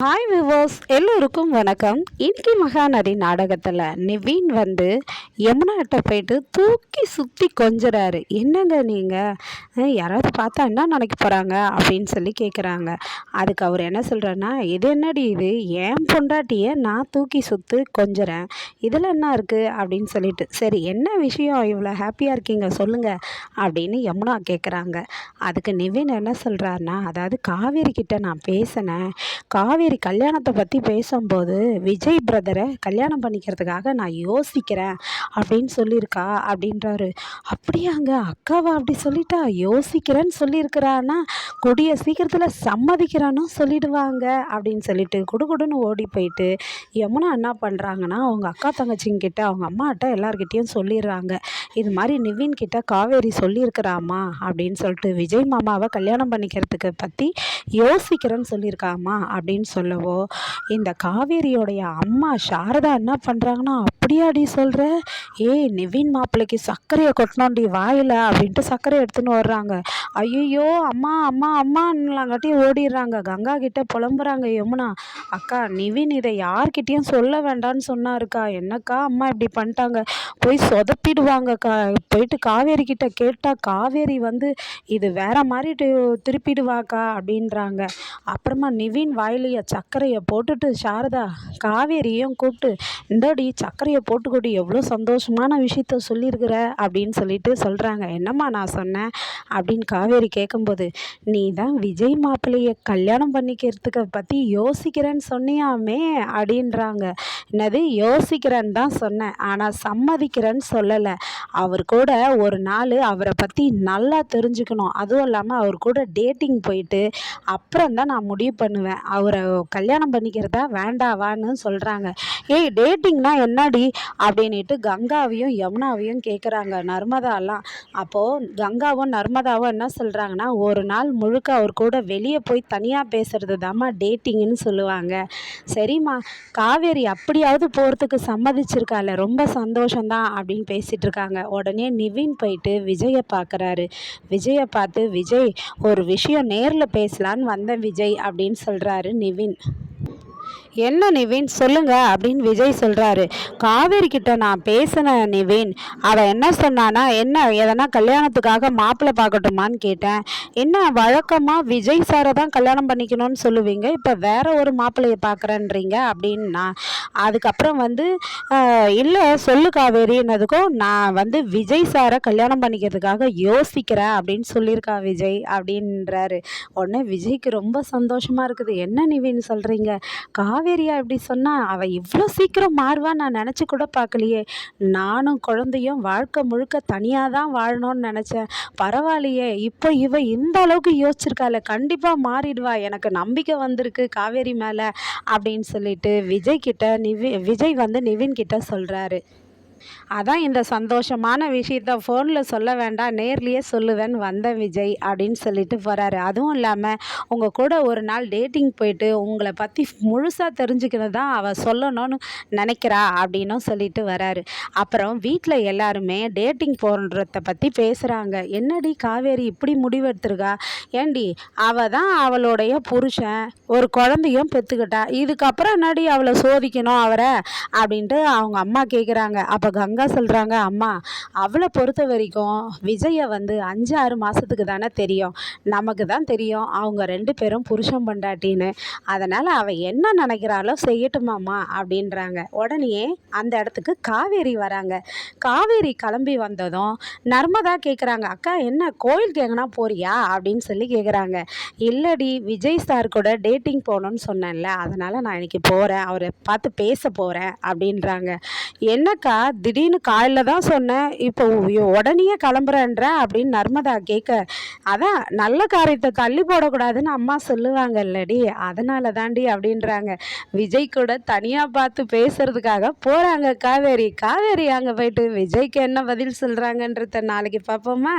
Hi viewers, எல்லோருக்கும் வணக்கம். இன்னைக்கு மகாநதி நாடகத்தில் நிவின் யமுனாட்ட போயிட்டு தூக்கி சுற்றி கொஞ்சறாரு. என்னங்க நீங்கள் யாராவது பார்த்தா என்ன நினைக்க போகிறாங்க அப்படின்னு சொல்லி கேட்குறாங்க. அதுக்கு அவர் என்ன சொல்கிறாருன்னா, இது என்னடி இது, ஏன் பொண்டாட்டியை நான் தூக்கி சுற்றி கொஞ்சறேன், இதில் என்ன இருக்குது அப்படின்னு சொல்லிட்டு, சரி என்ன விஷயம் இவ்வளோ ஹாப்பியாக இருக்கீங்க சொல்லுங்கள் அப்படின்னு யமுனா கேட்குறாங்க. அதுக்கு நிவின் என்ன சொல்கிறாருன்னா, அதாவது காவேரி கிட்ட நான் பேசினேன், காவேரி கல்யாணத்தை பற்றி பேசும்போது விஜய் பிரதரை கல்யாணம் பண்ணிக்கிறதுக்காக நான் யோசிக்கிறேன் அப்படின்னு சொல்லியிருக்கா அப்படின்றாரு. அப்படியாங்க, அக்காவா அப்படி சொல்லிட்டா, யோசிக்கிறேன்னு சொல்லியிருக்கிறான்னா கூடிய சீக்கிரத்தில் சம்மதிக்கிறேன்னு சொல்லிடுவாங்க அப்படின்னு சொல்லிட்டு குடுகுடுன்னு ஓடி போயிட்டு யமுனா என்ன பண்ணுறாங்கன்னா, அவங்க அக்கா தங்கச்சிங்கிட்ட அவங்க அம்மாட்ட எல்லார்கிட்டேயும் சொல்லிடுறாங்க. இது மாதிரி நிவின் கிட்ட காவேரி சொல்லியிருக்கிறாமா அப்படின்னு சொல்லிட்டு, விஜய் மாமாவை கல்யாணம் பண்ணிக்கிறதுக்கு பற்றி யோசிக்கிறேன்னு சொல்லியிருக்காமா அப்படின்னு சொல்லவோ, இந்த காவேரியோடைய அம்மா சாரதா என்ன பண்ணுறாங்கன்னா, அப்படியாடி சொல்கிற, ஏய் நிவின் மாப்பிள்ளைக்கு சர்க்கரையை கொட்டணும்டி வாயில் அப்படின்ட்டு சர்க்கரை எடுத்துன்னு வர்றாங்க. ஐயோ அம்மா அம்மா அம்மான்னுலாங்காட்டி ஓடிடுறாங்க. கங்கா கிட்ட புலம்புறாங்க யமுனா, அக்கா நிவின் இதை யார்கிட்டையும் சொல்ல வேண்டான்னு சொன்னாருக்கா, என்னக்கா அம்மா இப்படி பண்ணிட்டாங்க, போய் சொதப்பிடுவாங்கக்கா, போயிட்டு காவேரி கிட்ட கேட்டால் காவேரி இது வேற மாதிரி திருப்பிடுவாக்கா அப்படின்றாங்க. அப்புறமா நிவின் வாயிலையே சர்க்கரையை போட்டுட்டு சாரதா காவேரியும் கூப்பிட்டு, இந்தோடி சர்க்கரையை போட்டுக்கொடி, எவ்வளோ சந்தோஷமான விஷயத்த சொல்லியிருக்கிற அப்படின்னு சொல்லிட்டு சொல்கிறாங்க. என்னம்மா நான் சொன்னேன் அப்படின்னு காவேரி கேட்கும்போது, நீ தான் விஜய் மாப்பிள்ளையை கல்யாணம் பண்ணிக்கிறதுக்கு பற்றி யோசிக்கிறேன்னு சொன்னியாமே அப்படின்றாங்க. என்னது யோசிக்கிறேன்னு தான் சொன்னேன், ஆனால் சம்மதிக்கிறேன்னு சொல்லலை. அவர் கூட ஒரு நாள் அவரை பற்றி நல்லா தெரிஞ்சுக்கணும், அதுவும் இல்லாமல் அவர் கூட டேட்டிங் போயிட்டு அப்புறம் தான் நான் முடிவு பண்ணுவேன் அவரை கல்யாணம் பண்ணிக்கிறதா வேண்டாவான்னு சொல்கிறாங்க. ஏய் டேட்டிங்னா என்னடி அப்படின்ட்டு கங்காவையும் யமுனாவையும் கேட்குறாங்க நர்மதாலாம். அப்போது கங்காவும் நர்மதாவும் என்ன சொல்கிறாங்கன்னா, ஒரு நாள் முழுக்க அவர் கூட வெளியே போய் தனியாக பேசுகிறது தாம்மா டேட்டிங்குன்னு சொல்லுவாங்க. சரிம்மா, காவேரி அப்படியாவது போகிறதுக்கு சம்மதிச்சிருக்கால, ரொம்ப சந்தோஷந்தான் அப்படின்னு பேசிகிட்டு இருக்காங்க. உடனே நிவின் போயிட்டு விஜயை பார்க்குறாரு. விஜயை பார்த்து, விஜய் ஒரு விஷயம் நேரில் பேசலான்னு வந்தேன் விஜய் அப்படின்னு சொல்கிறாரு நிவின். என்ன நிவின் சொல்லுங்க அப்படின்னு விஜய் சொல்கிறாரு. காவேரி கிட்ட நான் பேசினேன் நிவின், அவள் என்ன சொன்னானா, என்ன எதனா கல்யாணத்துக்காக மாப்பிள்ளை பார்க்கட்டுமான்னு கேட்டேன். என்ன வழக்கமாக விஜய் சாரை தான் கல்யாணம் பண்ணிக்கணும்னு சொல்லுவீங்க, இப்போ வேற ஒரு மாப்பிள்ளையை பார்க்குறேன்றீங்க அப்படின்னா, அதுக்கப்புறம் இல்லை சொல்லு காவேரின்னதுக்கும், நான் விஜய் சாரை கல்யாணம் பண்ணிக்கிறதுக்காக யோசிக்கிறேன் அப்படின்னு சொல்லியிருக்கா விஜய் அப்படின்றாரு. உடனே விஜய்க்கு ரொம்ப சந்தோஷமாக இருக்குது. என்ன நிவின் சொல்கிறீங்க, காவேரியா இப்படி சொன்னால், அவள் இவ்வளோ சீக்கிரம் மாறுவா நான் நினச்சி கூட பார்க்கலையே, நானும் குழந்தையும் வாழ்க்கை முழுக்க தனியாக தான் வாழணும்னு நினச்சேன், பரவாயில்லையே இப்போ இவ இந்த அளவுக்கு யோசிச்சிருக்கால, கண்டிப்பாக மாறிடுவா, எனக்கு நம்பிக்கை வந்திருக்கு காவேரி மேலே அப்படின்னு சொல்லிட்டு விஜய் நிவின் கிட்ட சொல்கிறாரு. அதான் இந்த சந்தோஷமான விஷயத்த ஃபோனில் சொல்ல வேண்டாம், நேர்லேயே சொல்லுவேன்னு வந்தேன் விஜய் அப்படின்னு சொல்லிட்டு போகிறாரு. அதுவும் இல்லாமல் உங்கள் கூட ஒரு நாள் டேட்டிங் போயிட்டு உங்களை பற்றி முழுசாக தெரிஞ்சுக்கிறது தான் அவள் சொல்லணும்னு நினைக்கிறா அப்படின்னும் சொல்லிட்டு வராரு. அப்புறம் வீட்டில் எல்லாருமே டேட்டிங் போன்றதை பற்றி பேசுகிறாங்க. என்னடி காவேரி இப்படி முடிவெடுத்துருக்கா, ஏண்டி அவள் தான் அவளுடைய புருஷன் ஒரு குழந்தையும் பெற்றுக்கிட்டா, இதுக்கப்புறம் என்னடி அவளை சோதிக்கணும் அவரை அப்படின்ட்டு அவங்க அம்மா கேட்குறாங்க. அப்போ கங்கா சொல்கிறாங்க, அம்மா அவளை பொறுத்த வரைக்கும் விஜயை 5-6 மாதத்துக்கு தானே தெரியும், நமக்கு தான் தெரியும் அவங்க 2 பேரும் புருஷன் பொண்டாட்டின்னு, அதனால் அவள் என்ன நினைக்கிறாளோ செய்யட்டுமாம்மா அப்படின்றாங்க. உடனே அந்த இடத்துக்கு காவேரி வராங்க. காவேரி கிளம்பி வந்ததும் நர்மதா கேட்குறாங்க, அக்கா என்ன கோயிலுக்கு எங்கன்னா போறியா அப்படின்னு சொல்லி கேட்குறாங்க. இல்லடி விஜய் சார் கூட டேட்டிங் போகணுன்னு சொன்னேன்ல, அதனால் நான் இன்னைக்கு போகிறேன், அவரை பார்த்து பேச போகிறேன் அப்படின்றாங்க. என்னக்கா திடீர்னு காலையில் தான் சொன்னேன், இப்போ உடனே கிளம்புறேன்ற அப்படின்னு நர்மதா கேட்க, அதான் நல்ல காரியத்தை தள்ளி போடக்கூடாதுன்னு அம்மா சொல்லுவாங்க இல்லடி, அதனால தாண்டி அப்படின்றாங்க. விஜய் கூட தனியாக பார்த்து பேசுறதுக்காக போகிறாங்க காவேரி. காவேரி அங்கே போயிட்டு விஜய்க்கு என்ன பதில் சொல்கிறாங்கன்றத நாளைக்கு பார்ப்போமா.